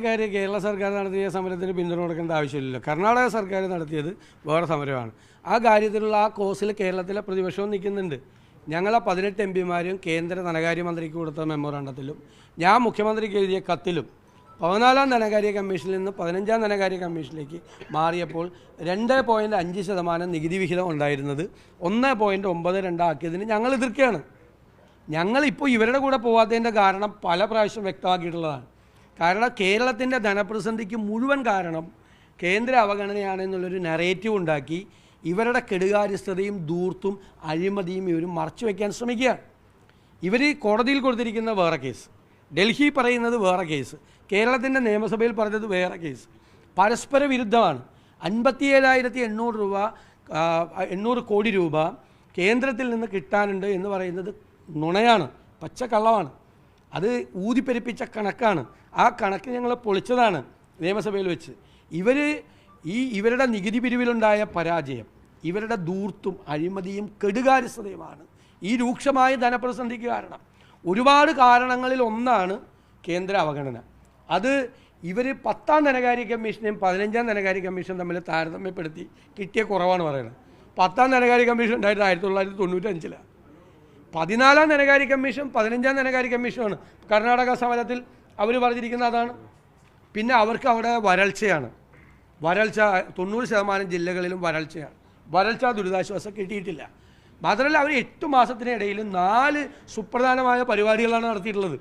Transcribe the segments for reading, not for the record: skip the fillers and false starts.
കേരള സർക്കാർ നടത്തിയ സമരത്തിന് പിന്തുണ കൊടുക്കേണ്ട ആവശ്യമില്ലല്ലോ. കർണാടക സർക്കാർ നടത്തിയത് വേറെ സമരമാണ്. ആ കാര്യത്തിലുള്ള ആ കോസിൽ കേരളത്തിലെ പ്രതിപക്ഷവും നിൽക്കുന്നുണ്ട്. ഞങ്ങളെ 18 എംപിമാരും കേന്ദ്ര ധനകാര്യമന്ത്രിക്ക് കൊടുത്ത മെമ്മോറാണ്ടത്തിലും ഞാൻ മുഖ്യമന്ത്രിക്ക് എഴുതിയ കത്തിലും 14-ാം ധനകാര്യ കമ്മീഷനിൽ നിന്ന് 15-ാം ധനകാര്യ കമ്മീഷനിലേക്ക് മാറിയപ്പോൾ 2.5% നികുതി വിഹിതം ഉണ്ടായിരുന്നത് 1.92 ആക്കിയതിന് ഞങ്ങൾ എതിർക്കുകയാണ്. ഞങ്ങളിപ്പോൾ ഇവരുടെ കൂടെ പോകാത്തതിൻ്റെ കാരണം പല പ്രാവശ്യം വ്യക്തമാക്കിയിട്ടുള്ളതാണ്. കാരണം കേരളത്തിൻ്റെ ധനപ്രതിസന്ധിക്ക് മുഴുവൻ കാരണം കേന്ദ്ര അവഗണനയാണെന്നുള്ളൊരു നറേറ്റീവ് ഉണ്ടാക്കി ഇവരുടെ കെടുകാര്യസ്ഥതയും ധൂർത്തും അഴിമതിയും ഇവർ മറച്ചു വയ്ക്കാൻ ശ്രമിക്കുകയാണ്. ഇവർ കോടതിയിൽ കൊടുത്തിരിക്കുന്ന വേറെ കേസ്, ഡൽഹി പറയുന്നത് വേറെ കേസ്, കേരളത്തിൻ്റെ നിയമസഭയിൽ പറഞ്ഞത് വേറെ കേസ്, പരസ്പര വിരുദ്ധമാണ്. 57,800 കോടി രൂപ കേന്ദ്രത്തിൽ നിന്ന് കിട്ടാനുണ്ട് എന്ന് പറയുന്നത് നുണയാണ്, പച്ചക്കള്ളമാണ്. അത് ഊതിപ്പെരിപ്പിച്ച കണക്കാണ്. ആ കണക്ക് ഞങ്ങൾ പൊളിച്ചതാണ് നിയമസഭയിൽ വെച്ച്. ഇവരുടെ നികുതി പിരിവിലുണ്ടായ പരാജയം, ഇവരുടെ ധൂർത്തും അഴിമതിയും കെടുകാര്യസ്ഥതയുമാണ് ഈ രൂക്ഷമായ ധനപ്രതിസന്ധിക്ക് കാരണം. ഒരുപാട് കാരണങ്ങളിൽ ഒന്നാണ് കേന്ദ്ര അവഗണന. അത് ഇവർ 10-ാം ധനകാര്യ കമ്മീഷനെയും 15-ാം ധനകാര്യ കമ്മീഷൻ തമ്മിൽ താരതമ്യപ്പെടുത്തി കിട്ടിയ കുറവാണ് പറയുന്നത്. 10-ാം ധനകാര്യ കമ്മീഷൻ ഉണ്ടായിരുന്നത് 1995-ലാണ്. 14-ാം ധനകാര്യ കമ്മീഷൻ 15-ാം ധനകാര്യ കമ്മീഷനാണ്. കർണാടക സമരത്തിൽ അവർ പറഞ്ഞിരിക്കുന്നത് അതാണ്. പിന്നെ അവർക്ക് അവിടെ വരൾച്ച 90% ജില്ലകളിലും വരൾച്ച ദുരിതാശ്വാസം കിട്ടിയിട്ടില്ല. മാത്രമല്ല അവർ 8 മാസത്തിനിടയിൽ 4 സുപ്രധാനമായ പരിപാടികളാണ് നടത്തിയിട്ടുള്ളത്.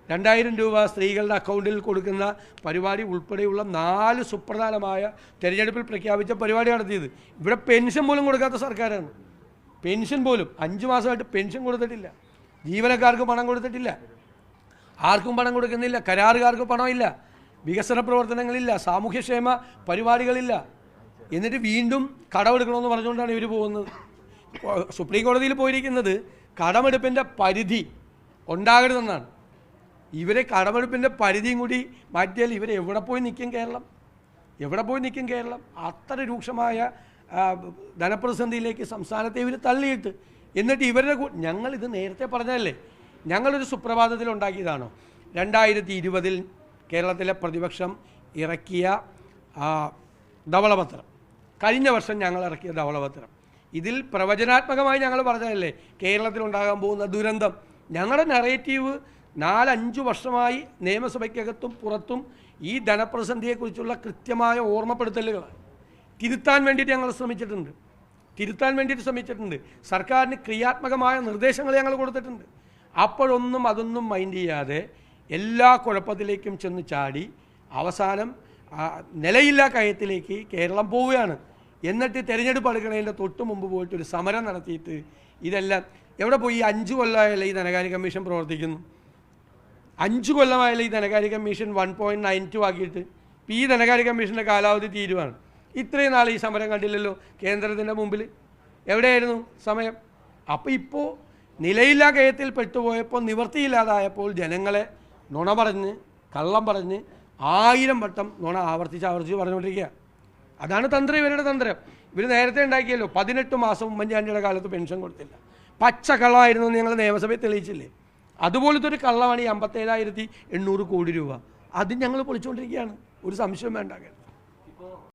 2000 രൂപ സ്ത്രീകളുടെ അക്കൗണ്ടിൽ കൊടുക്കുന്ന പരിപാടി ഉൾപ്പെടെയുള്ള 4 സുപ്രധാനമായ തെരഞ്ഞെടുപ്പിൽ പ്രഖ്യാപിച്ച പരിപാടി നടത്തിയത്. ഇവിടെ പെൻഷൻ പോലും കൊടുക്കാത്ത സർക്കാരാണ്. പെൻഷൻ പോലും 5 മാസമായിട്ട് പെൻഷൻ കൊടുത്തിട്ടില്ല, ജീവനക്കാർക്ക് പണം കൊടുത്തിട്ടില്ല, ആർക്കും പണം കൊടുക്കുന്നില്ല, കരാറുകാർക്ക് പണമില്ല, വികസന പ്രവർത്തനങ്ങളില്ല, സാമൂഹ്യക്ഷേമ പരിപാടികളില്ല. എന്നിട്ട് വീണ്ടും കടമെടുക്കണമെന്ന് പറഞ്ഞുകൊണ്ടാണ് ഇവർ പോകുന്നത്. സുപ്രീം കോടതിയിൽ പോയിരിക്കുന്നത് കടമെടുപ്പിൻ്റെ പരിധി ഉണ്ടാകരുതെന്നാണ്. ഇവരെ കടമെടുപ്പിൻ്റെ പരിധിയും കൂടി മാറ്റിയാൽ ഇവരെ എവിടെ പോയി നിൽക്കും കേരളം? അത്ര രൂക്ഷമായ ധനപ്രതിസന്ധിയിലേക്ക് സംസ്ഥാനത്തെ ഇവർ തള്ളിയിട്ട്, എന്നിട്ട് ഞങ്ങളിത് നേരത്തെ പറഞ്ഞതല്ലേ, ഞങ്ങളൊരു സുപ്രഭാതത്തിൽ ഉണ്ടാക്കിയതാണോ? 2020 കേരളത്തിലെ പ്രതിപക്ഷം ഇറക്കിയ ധവളപത്രം, കഴിഞ്ഞ വർഷം ഞങ്ങൾ ഇറക്കിയ ധവളപത്രം, ഇതിൽ പ്രവചനാത്മകമായി ഞങ്ങൾ പറഞ്ഞതല്ലേ കേരളത്തിലുണ്ടാകാൻ പോകുന്ന ദുരന്തം. ഞങ്ങളുടെ നറേറ്റീവ് 4-5 വർഷമായി നിയമസഭയ്ക്കകത്തും പുറത്തും ഈ ധനപ്രതിസന്ധിയെക്കുറിച്ചുള്ള കൃത്യമായ ഓർമ്മപ്പെടുത്തലുകളാണ്. തിരുത്താൻ വേണ്ടിയിട്ട് ഞങ്ങൾ ശ്രമിച്ചിട്ടുണ്ട്. സർക്കാരിന് ക്രിയാത്മകമായ നിർദ്ദേശങ്ങൾ ഞങ്ങൾ കൊടുത്തിട്ടുണ്ട്. അപ്പോഴൊന്നും അതൊന്നും മൈൻഡ് ചെയ്യാതെ എല്ലാ കുഴപ്പത്തിലേക്കും ചെന്ന് ചാടി അവസാനം നിലയില്ലാ കയത്തിലേക്ക് കേരളം പോവുകയാണ്. എന്നിട്ട് തിരഞ്ഞെടുപ്പ് അടുക്കണതിൻ്റെ തൊട്ട് മുമ്പ് പോയിട്ട് ഒരു സമരം നടത്തിയിട്ട് ഇതെല്ലാം എവിടെ പോയി? 5 കൊല്ലമായല്ലേ ഈ ധനകാര്യ കമ്മീഷൻ പ്രവർത്തിക്കുന്നു. 5 കൊല്ലമായല്ലേ ഈ ധനകാര്യ കമ്മീഷൻ 1.92 ആക്കിയിട്ട്. ഈ ധനകാര്യ കമ്മീഷൻ്റെ കാലാവധി തീരുവാണ്. ഇത്രയും നാൾ ഈ സമരം കണ്ടില്ലല്ലോ കേന്ദ്രത്തിൻ്റെ മുമ്പിൽ. എവിടെയായിരുന്നു സമയം? അപ്പോൾ ഇപ്പോൾ നിലയില്ലാ കയത്തിൽ പെട്ടുപോയപ്പോൾ, നിവൃത്തിയില്ലാതായപ്പോൾ ജനങ്ങളെ നുണ പറഞ്ഞ് കള്ളം പറഞ്ഞ് 1000 വട്ടം നുണ ആവർത്തിച്ച് പറഞ്ഞുകൊണ്ടിരിക്കുക. അതാണ് തന്ത്രം, ഇവരുടെ തന്ത്രം. ഇവർ നേരത്തെ ഉണ്ടാക്കിയല്ലോ, 18 മാസം ഉമ്മൻചാണ്ടിയുടെ കാലത്ത് പെൻഷൻ കൊടുത്തില്ല, പച്ച കള്ളമായിരുന്നു എന്ന് ഞങ്ങൾ നിയമസഭയിൽ തെളിയിച്ചില്ലേ. അതുപോലത്തെ ഒരു കള്ളമാണ് ഈ 57,800 കോടി രൂപ. അത് ഞങ്ങൾ പൊളിച്ചുകൊണ്ടിരിക്കുകയാണ്, ഒരു സംശയം വേണ്ട.